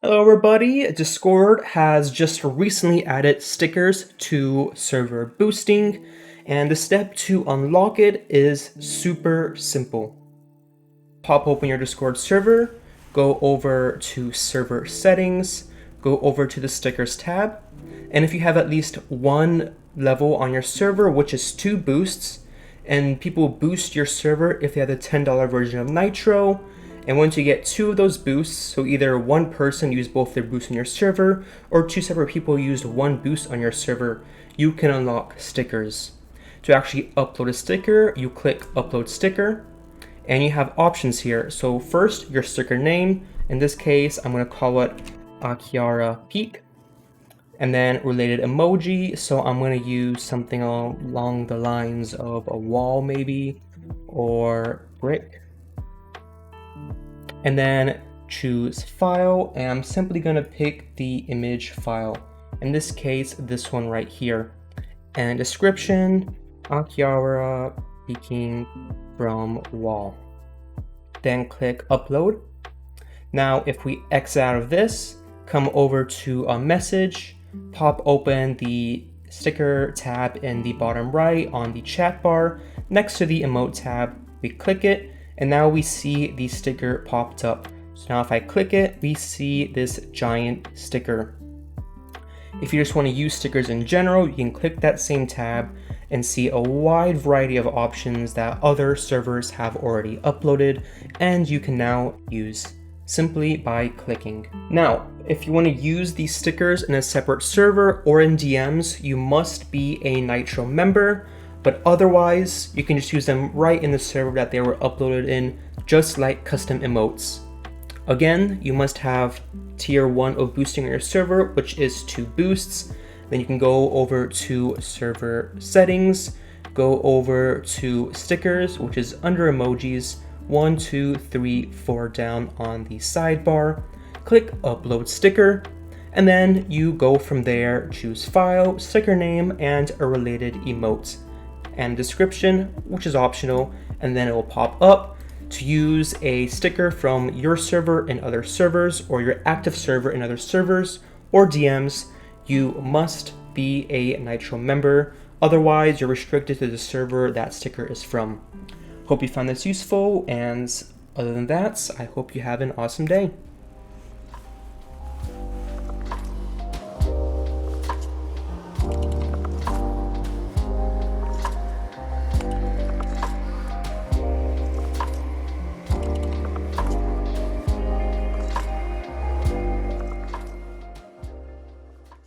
Hello everybody, Discord has just recently added stickers to server boosting, and the step to unlock it is super simple. Pop open your Discord server, go over to server settings, go over to the stickers tab, and if you have at least one level on your server, which is 2 boosts, and people boost your server if they have the $10 version of Nitro, and once you get 2 of those boosts, so either one person used both their boosts on your server, or 2 separate people used 1 boost on your server, you can unlock stickers. To actually upload a sticker, you click Upload Sticker, and you have options here. So first, your sticker name. In this case, I'm going to call it Akiara Peak. And then related emoji, so I'm going to use something along the lines of a wall maybe, or brick. And then choose file, and I'm simply going to pick the image file. In this case, this one right here. And description, Akiara peeking from wall. Then click upload. Now if we exit out of this, come over to a message, pop open the sticker tab in the bottom right on the chat bar next to the emote tab. We click it, and now we see the sticker popped up. So now if I click it, we see this giant sticker. If you just want to use stickers in general, you can click that same tab and see a wide variety of options that other servers have already uploaded, and you can now use simply by clicking. Now, if you want to use these stickers in a separate server or in DMs, you must be a Nitro member, but otherwise, you can just use them right in the server that they were uploaded in, just like custom emotes. Again, you must have tier 1 of boosting on your server, which is 2 boosts. Then you can go over to server settings, go over to stickers, which is under emojis, 1, 2, 3, 4 down on the sidebar. Click upload sticker, and then you go from there, choose file, sticker name, and a related emote, and description, which is optional, and then it will pop up. To use a sticker from your server in other servers, or your active server in other servers or DMs, you must be a Nitro member. Otherwise, you're restricted to the server that sticker is from. Hope you found this useful, and other than that, I hope you have an awesome day.